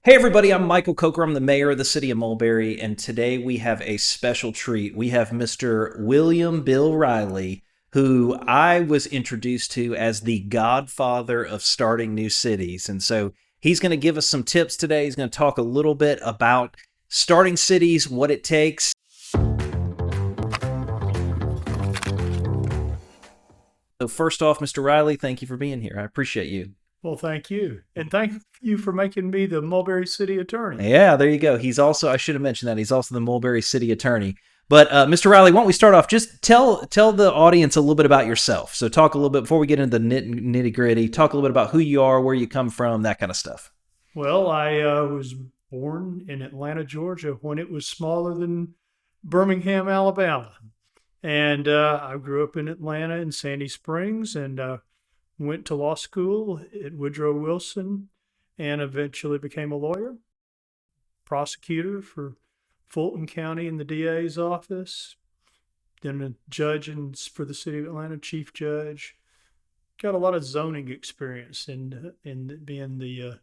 Hey everybody, I'm Michael Coker. I'm the mayor of the city of Mulberry, and today we have a special treat. We have Mr. William Bill Riley, who I was introduced to as the godfather of starting new cities. And so he's going to give us some tips today. He's going to talk a little bit about starting cities, what it takes. So first off, Mr. Riley, thank you for being here. I appreciate you. Well, thank you. And thank you for making me the Mulberry City Attorney. Yeah, there you go. He's also, I should have mentioned that, he's also the Mulberry City Attorney. But Mr. Riley, why don't we start off? Just tell the audience a little bit about yourself. So talk a little bit before we get into the nitty gritty. Talk a little bit about who you are, where you come from, that kind of stuff. Well, I was born in Atlanta, Georgia, when it was smaller than Birmingham, Alabama. And I grew up in Atlanta in Sandy Springs and went to law school at Woodrow Wilson and eventually became a lawyer, prosecutor for Fulton County in the DA's office, then a judge for the city of Atlanta, chief judge. Got a lot of zoning experience in being the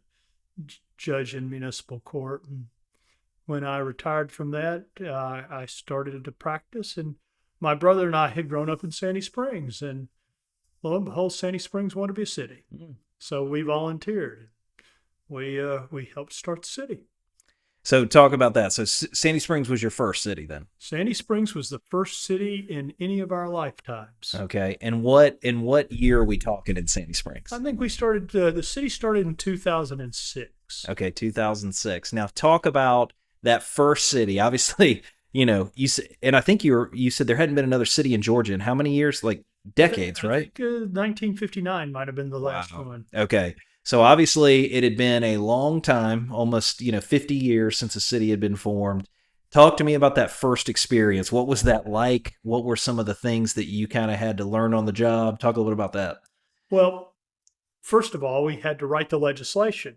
judge in municipal court. And when I retired from that, I started to practice, and my brother and I had grown up in Sandy Springs, and lo and behold, Sandy Springs wanted to be a city. So we volunteered. We helped start the city. So talk about that. So Sandy Springs was your first city then? Sandy Springs was the first city in any of our lifetimes. Okay. And what year are we talking in Sandy Springs? I think we started, the city started in 2006. Okay, 2006. Now talk about that first city. Obviously, you said, and I think you said there hadn't been another city in Georgia in how many years? Like decades, right? I think 1959 might have been the last one. Okay. So obviously it had been a long time, almost, 50 years since a city had been formed. Talk to me about that first experience. What was that like? What were some of the things that you kind of had to learn on the job? Talk a little bit about that. Well, first of all, we had to write the legislation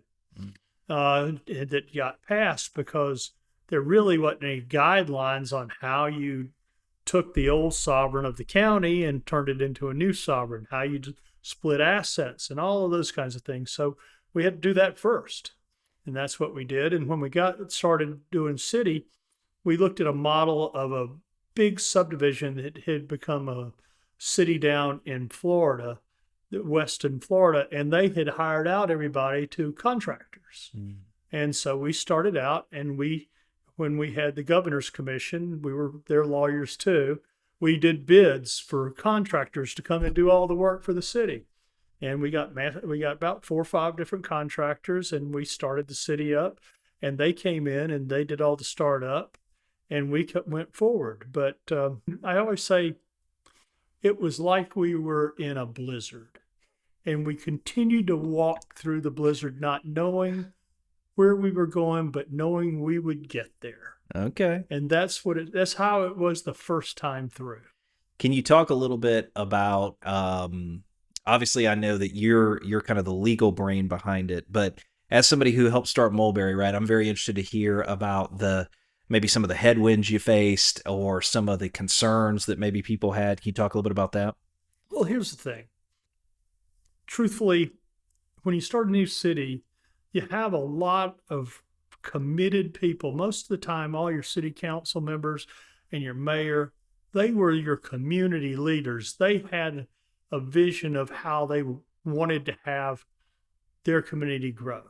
that got passed because there really wasn't any guidelines on how you took the old sovereign of the county and turned it into a new sovereign, how you split assets and all of those kinds of things. So we had to do that first. And that's what we did. And when we got started doing city, we looked at a model of a big subdivision that had become a city down in Florida, Western Florida, and they had hired out everybody to contractors. And so we started out, and when we had the governor's commission, we were their lawyers too. We did bids for contractors to come and do all the work for the city. And we got about 4 or 5 different contractors, and we started the city up, and they came in and they did all the startup, and we went forward. But I always say it was like we were in a blizzard, and we continued to walk through the blizzard, not knowing where we were going, but knowing we would get there. Okay. And that's how it was the first time through. Can you talk a little bit about, obviously I know that you're kind of the legal brain behind it, but as somebody who helped start Mulberry, right, I'm very interested to hear about maybe some of the headwinds you faced or some of the concerns that maybe people had. Can you talk a little bit about that? Well, here's the thing. Truthfully, when you start a new city, you have a lot of committed people. Most of the time, all your city council members and your mayor, they were your community leaders. They had a vision of how they wanted to have their community grow.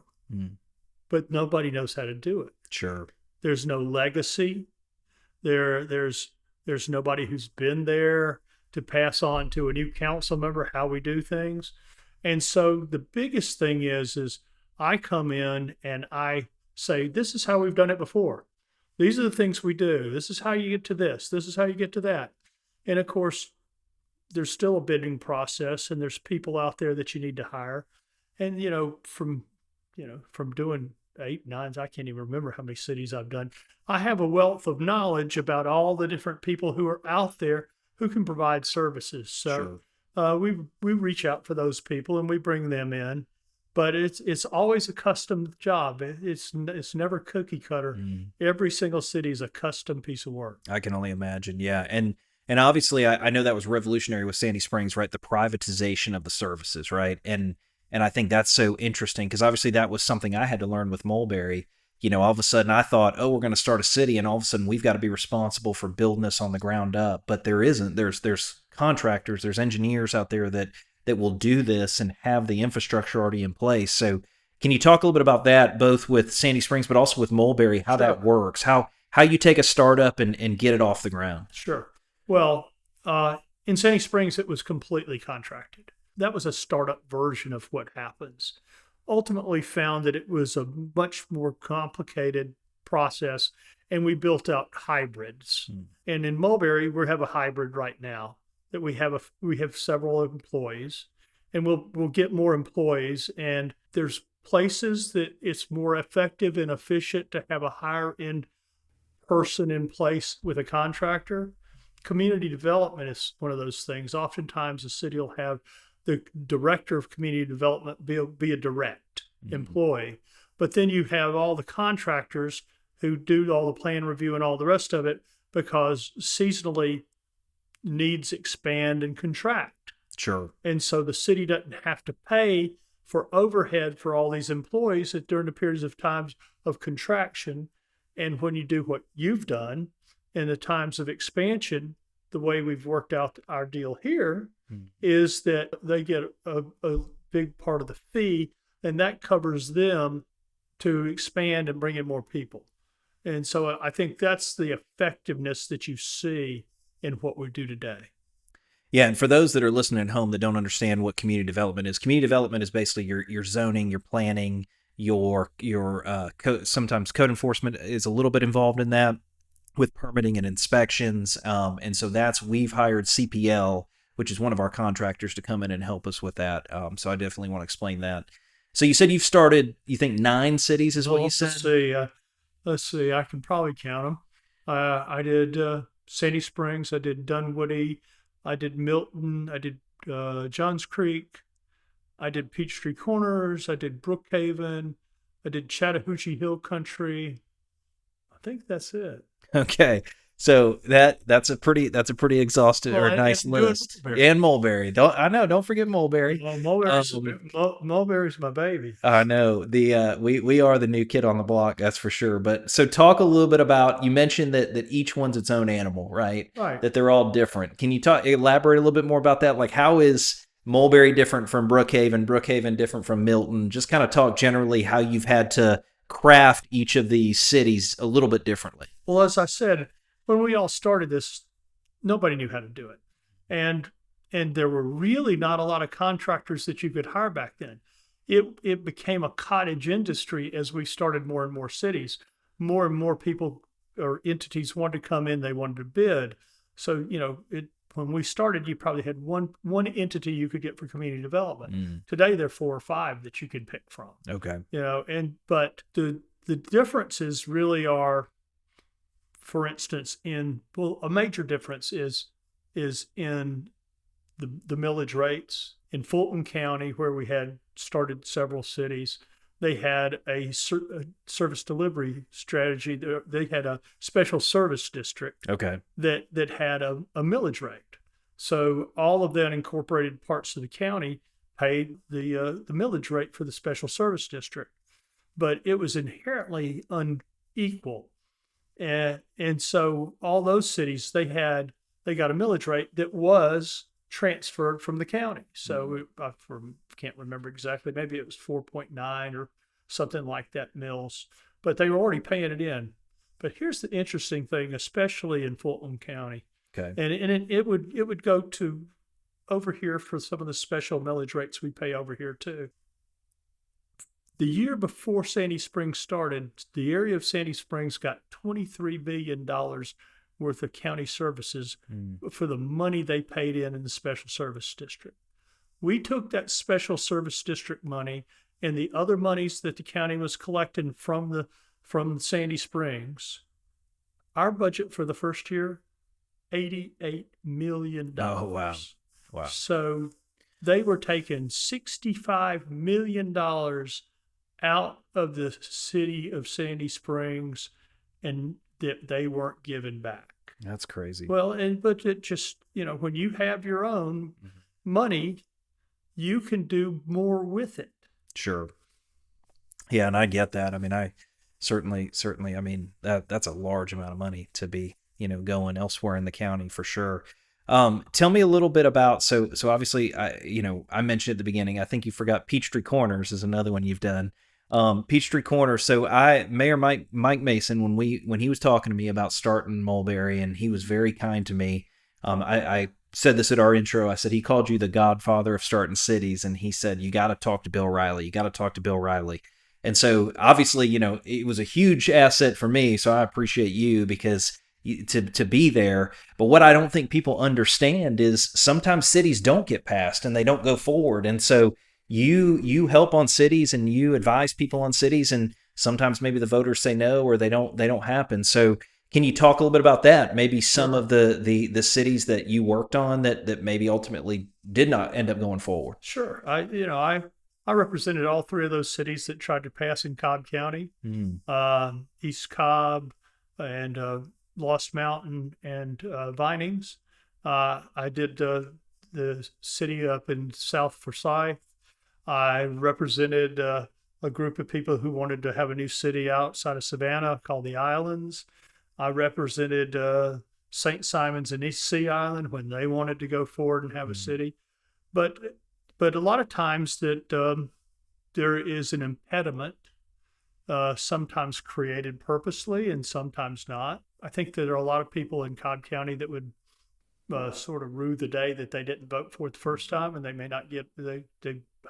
But nobody knows how to do it. Sure. There's no legacy. There's nobody who's been there to pass on to a new council member how we do things. And so the biggest thing is I come in and I say, this is how we've done it before. These are the things we do. This is how you get to this. This is how you get to that. And of course, there's still a bidding process, and there's people out there that you need to hire. And, from doing 8, 9, I can't even remember how many cities I've done. I have a wealth of knowledge about all the different people who are out there who can provide services. So sure. We reach out for those people and we bring them in. But it's always a custom job. It's never cookie cutter. Every single city is a custom piece of work. I can only imagine. Yeah. And obviously I know that was revolutionary with Sandy Springs, right? The privatization of the services, right? And And I think that's so interesting because obviously that was something I had to learn with Mulberry. All of a sudden I thought, oh, we're going to start a city, and all of a sudden we've got to be responsible for building this on the ground up. But there isn't. There's contractors, there's engineers out there that will do this and have the infrastructure already in place. So can you talk a little bit about that, both with Sandy Springs, but also with Mulberry, how Sure. that works, how you take a startup and get it off the ground? Sure. Well, in Sandy Springs, it was completely contracted. That was a startup version of what happens. Ultimately found that it was a much more complicated process, and we built out hybrids. And in Mulberry, we have a hybrid right now that we have several employees, and we'll get more employees. And there's places that it's more effective and efficient to have a higher end person in place with a contractor. Community development is one of those things. Oftentimes, the city will have the director of community development be a direct employee, but then you have all the contractors who do all the plan review and all the rest of it, because seasonally needs expand and contract. Sure. And so the city doesn't have to pay for overhead for all these employees during the periods of times of contraction. And when you do what you've done in the times of expansion, the way we've worked out our deal here is that they get a big part of the fee, and that covers them to expand and bring in more people. And so I think that's the effectiveness that you see in what we do today. Yeah, and for those that are listening at home that don't understand what community development is basically your zoning, your planning, your sometimes code enforcement is a little bit involved in that, with permitting and inspections. And so we've hired CPL, which is one of our contractors, to come in and help us with that. So I definitely want to explain that. So you said you've started, you think 9 cities is what you said? Let's see. I can probably count them. I did Sandy Springs. I did Dunwoody. I did Milton. I did Johns Creek. I did Peachtree Corners. I did Brookhaven. I did Chattahoochee Hill Country. I think that's it. Okay. So that's a pretty exhaustive or nice list. And Mulberry. Don't forget Mulberry. Well, Mulberry's my baby. I know. We are the new kid on the block, that's for sure. But so talk a little bit about, you mentioned that each one's its own animal, right? Right. That they're all different. Can you elaborate a little bit more about that? Like, how is Mulberry different from Brookhaven different from Milton? Just kind of talk generally how you've had to craft each of these cities a little bit differently. Well, as I said, when we all started this, nobody knew how to do it. And there were really not a lot of contractors that you could hire back then. It became a cottage industry as we started more and more cities. More and more people or entities wanted to come in, they wanted to bid. So, when we started, you probably had one entity you could get for community development. Today, there are 4 or 5 that you can pick from. Okay. But the differences really are, for instance, a major difference is in the millage rates. In Fulton County, where we had started several cities, they had a service delivery strategy. They had a special service district that had a millage rate. So all of that incorporated parts of the county paid the millage rate for the special service district. But it was inherently unequal. And so all those cities, they got a millage rate that was transferred from the county. So I can't remember exactly. Maybe it was 4.9 or something like that mills, but they were already paying it in. But here's the interesting thing, especially in Fulton County. Okay. And it would go to over here for some of the special millage rates we pay over here too. The year before Sandy Springs started, the area of Sandy Springs got $23 billion worth of county services for the money they paid in the special service district. We took that special service district money and the other monies that the county was collecting from Sandy Springs. Our budget for the first year, $88 million. Oh, wow. Wow. So they were taking $65 million out of the city of Sandy Springs, and that they weren't giving back. That's crazy. Well, but it just, when you have your own money, you can do more with it. Sure. Yeah, and I get that. I mean, I certainly, I mean, that's a large amount of money to be, going elsewhere in the county for sure. Tell me a little bit about, so obviously, I mentioned at the beginning, I think you forgot Peachtree Corners is another one you've done. Peachtree Corners. So Mayor Mike Mason, when he was talking to me about starting Mulberry, and he was very kind to me. I said this at our intro. I said he called you the godfather of starting cities, and he said you got to talk to Bill Riley. You got to talk to Bill Riley. And so obviously, it was a huge asset for me. So I appreciate you because to be there. But what I don't think people understand is sometimes cities don't get passed and they don't go forward. And so you help on cities and you advise people on cities, and sometimes maybe the voters say no or they don't happen. So can you talk a little bit about that? Maybe some of the cities that you worked on that maybe ultimately did not end up going forward. Sure. I represented all three of those cities that tried to pass in Cobb County, East Cobb and Lost Mountain and Vinings. I did the city up in South Forsyth. I represented a group of people who wanted to have a new city outside of Savannah called the Islands. I represented St. Simons and East Sea Island when they wanted to go forward and have a city. But a lot of times that there is an impediment, sometimes created purposely and sometimes not. I think that there are a lot of people in Cobb County that would sort of rue the day that they didn't vote for it the first time, and they may not get,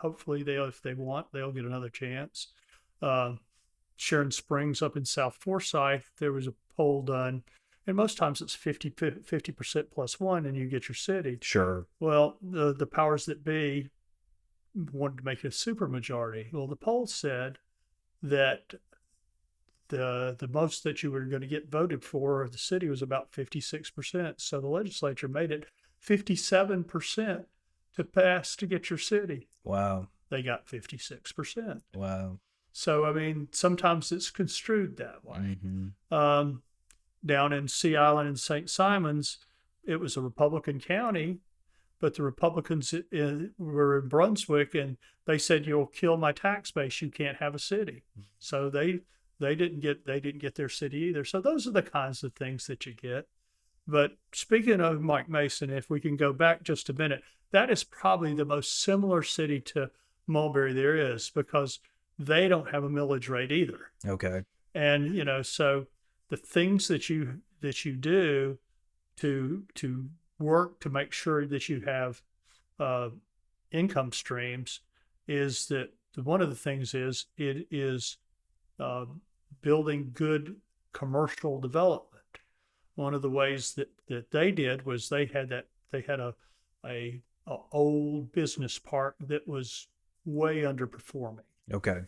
hopefully if they want, they'll get another chance. Sharon Springs up in South Forsyth, there was a poll done, and most times it's 50% plus one, and you get your city. Sure. Well, the powers that be wanted to make it a supermajority. Well, the poll said that the most that you were going to get voted for the city was about 56%. So the legislature made it 57% to pass to get your city. Wow. They got 56%. Wow. So, I mean, sometimes it's construed that way. Mm-hmm. Down in Sea Island and St. Simons, it was a Republican county, but the Republicans were in Brunswick, and they said, "You'll kill my tax base. You can't have a city." So they didn't get their city either. So those are the kinds of things that you get. But speaking of Mike Mason, if we can go back just a minute, that is probably the most similar city to Mulberry there is, because they don't have a millage rate either. Okay. And so the things that you do to work to make sure that you have income streams is that one of the things is it is building good commercial development. One of the ways that they did was they had a old business park that was way underperforming. Okay.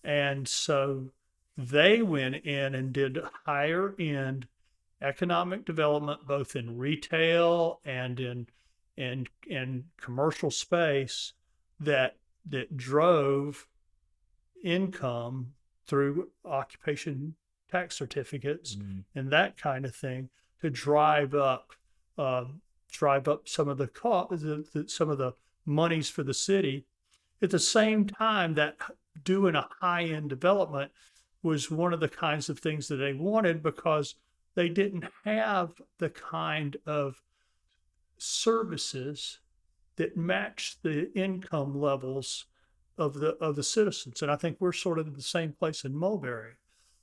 And so they went in and did higher end economic development, both in retail and in commercial space that drove income through occupation tax certificates and that kind of thing to drive up some of some of the monies for the city. At the same time, that doing a high-end development was one of the kinds of things that they wanted, because they didn't have the kind of services that matched the income levels of the citizens. And I think we're sort of in the same place in Mulberry.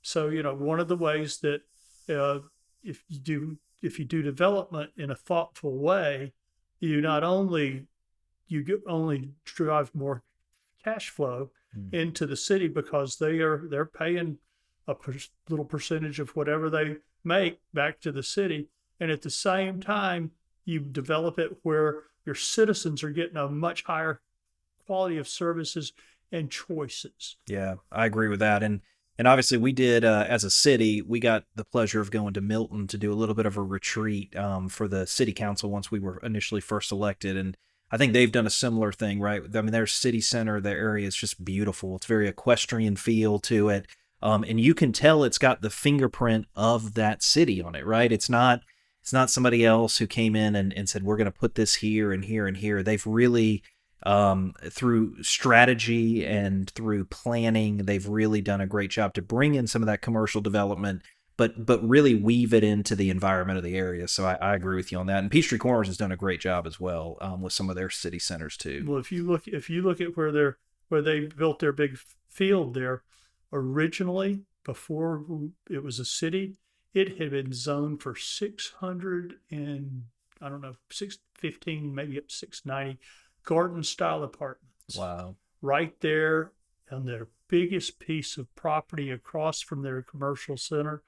So, one of the ways that if you do development in a thoughtful way, you drive more cash flow into the city, because they're paying a little percentage of whatever they make back to the city. And at the same time, you develop it where your citizens are getting a much higher quality of services and choices. Yeah, I agree with that. And obviously we did, as a city, we got the pleasure of going to Milton to do a little bit of a retreat for the city council once we were initially first elected. And I think they've done a similar thing, right? I mean, their city center, their area is just beautiful. It's very equestrian feel to it. And you can tell it's got the fingerprint of that city on it, right? It's not somebody else who came in and said, we're going to put this here and here and here. They've really through strategy and through planning. They've really done a great job to bring in some of that commercial development, but really weave it into the environment of the area. So I agree with you on that. And Peachtree Corners has done a great job as well, with some of their city centers too. Well, if you look at where they built their big field there, originally before it was a city, it had been zoned for 600 and I don't know 615 maybe up to 690 garden style apartments. Wow! Right there on their biggest piece of property across from their commercial center.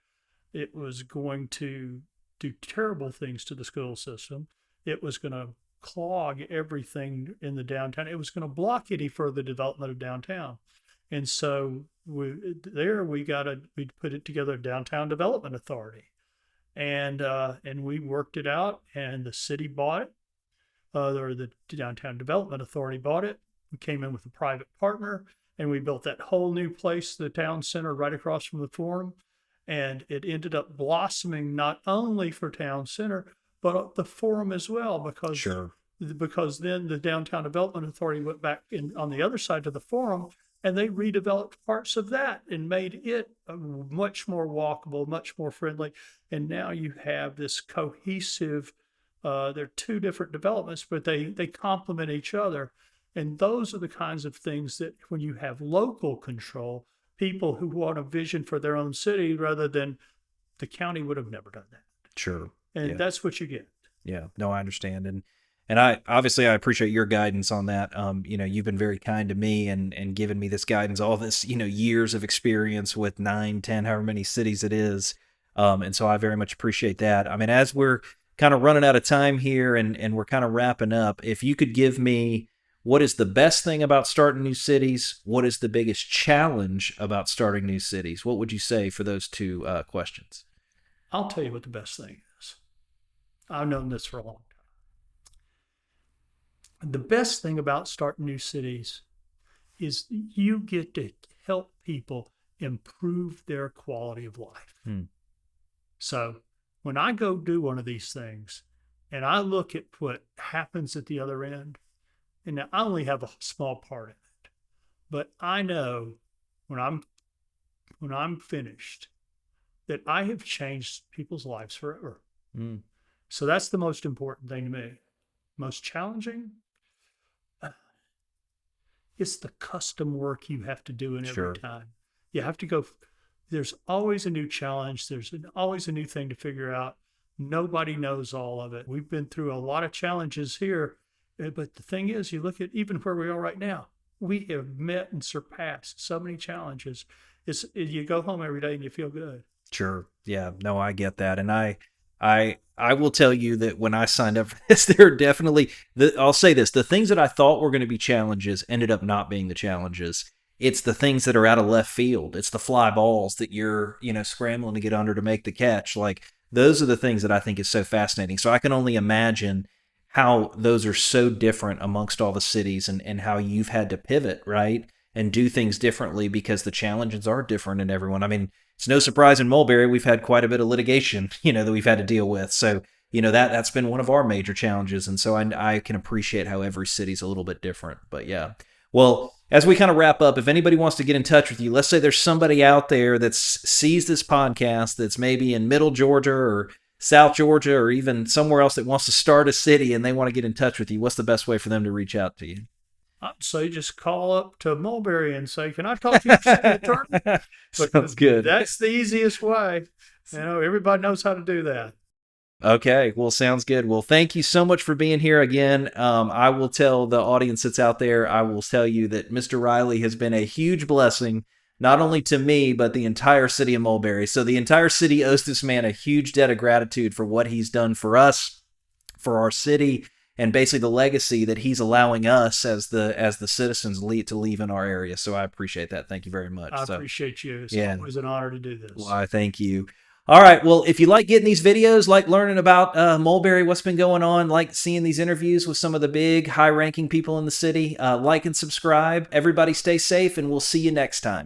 It was going to do terrible things to the school system. It was going to clog everything in the downtown. It was going to block any further development of downtown. And so we put it together, Downtown Development Authority, and we worked it out, and the city bought it, or the Downtown Development Authority bought it. We came in with a private partner, and we built that whole new place, the town center, right across from the Forum. And it ended up blossoming not only for town center, but the Forum as well, because then the Downtown Development Authority went back in on the other side of the Forum, and they redeveloped parts of that and made it much more walkable, much more friendly. And now you have this cohesive, they're two different developments, but they complement each other. And those are the kinds of things that when you have local control, people who want a vision for their own city rather than the county would have never done that. Sure. And that's what you get. Yeah, no, I understand. And I obviously I appreciate your guidance on that. You've been very kind to me and given me this guidance, all this, years of experience with 9, 10, however many cities it is. And so I very much appreciate that. I mean, as we're kind of running out of time here and we're kind of wrapping up, if you could give me what is the best thing about starting new cities? What is the biggest challenge about starting new cities? What would you say for those two questions? I'll tell you what the best thing is. I've known this for a long time. The best thing about starting new cities is you get to help people improve their quality of life. So when I go do one of these things and I look at what happens at the other end, and now I only have a small part of it, but I know when I'm finished that I have changed people's lives forever. So that's the most important thing to me. Most challenging, it's the custom work you have to do in every time. You have to go. There's always a new challenge. There's always a new thing to figure out. Nobody knows all of it. We've been through a lot of challenges here. But the thing is, you look at even where we are right now, we have met and surpassed so many challenges. You go home every day and you feel good. Sure. Yeah. No, I get that. And I will tell you that when I signed up for this, there are definitely, I'll say this, the things that I thought were going to be challenges ended up not being the challenges. It's the things that are out of left field. It's the fly balls that you're, scrambling to get under to make the catch. Like, those are the things that I think is so fascinating. So I can only imagine how those are so different amongst all the cities and how you've had to pivot, right? And do things differently because the challenges are different in everyone. I mean, it's no surprise in Mulberry, we've had quite a bit of litigation, that we've had to deal with. So, that's been one of our major challenges. And so I can appreciate how every city's a little bit different. But yeah. Well, as we kind of wrap up, if anybody wants to get in touch with you, let's say there's somebody out there that sees this podcast that's maybe in Middle Georgia or South Georgia or even somewhere else that wants to start a city and they want to get in touch with you, what's the best way for them to reach out to you? I'd say just call up to Mulberry and say, can I talk to your city attorney? Sounds good. That's the easiest way. Everybody knows how to do that. Okay, well, sounds good. Well, thank you so much for being here again. I will tell the audience that's out there, I will tell you that Mr. Riley has been a huge blessing, not only to me, but the entire city of Mulberry. So the entire city owes this man a huge debt of gratitude for what he's done for us, for our city, and basically the legacy that he's allowing us as the citizens to leave in our area. So I appreciate that. Thank you very much. I appreciate you. It's always an honor to do this. Well, I thank you. All right. Well, if you like getting these videos, like learning about Mulberry, what's been going on, like seeing these interviews with some of the big high-ranking people in the city, like and subscribe. Everybody stay safe, and we'll see you next time.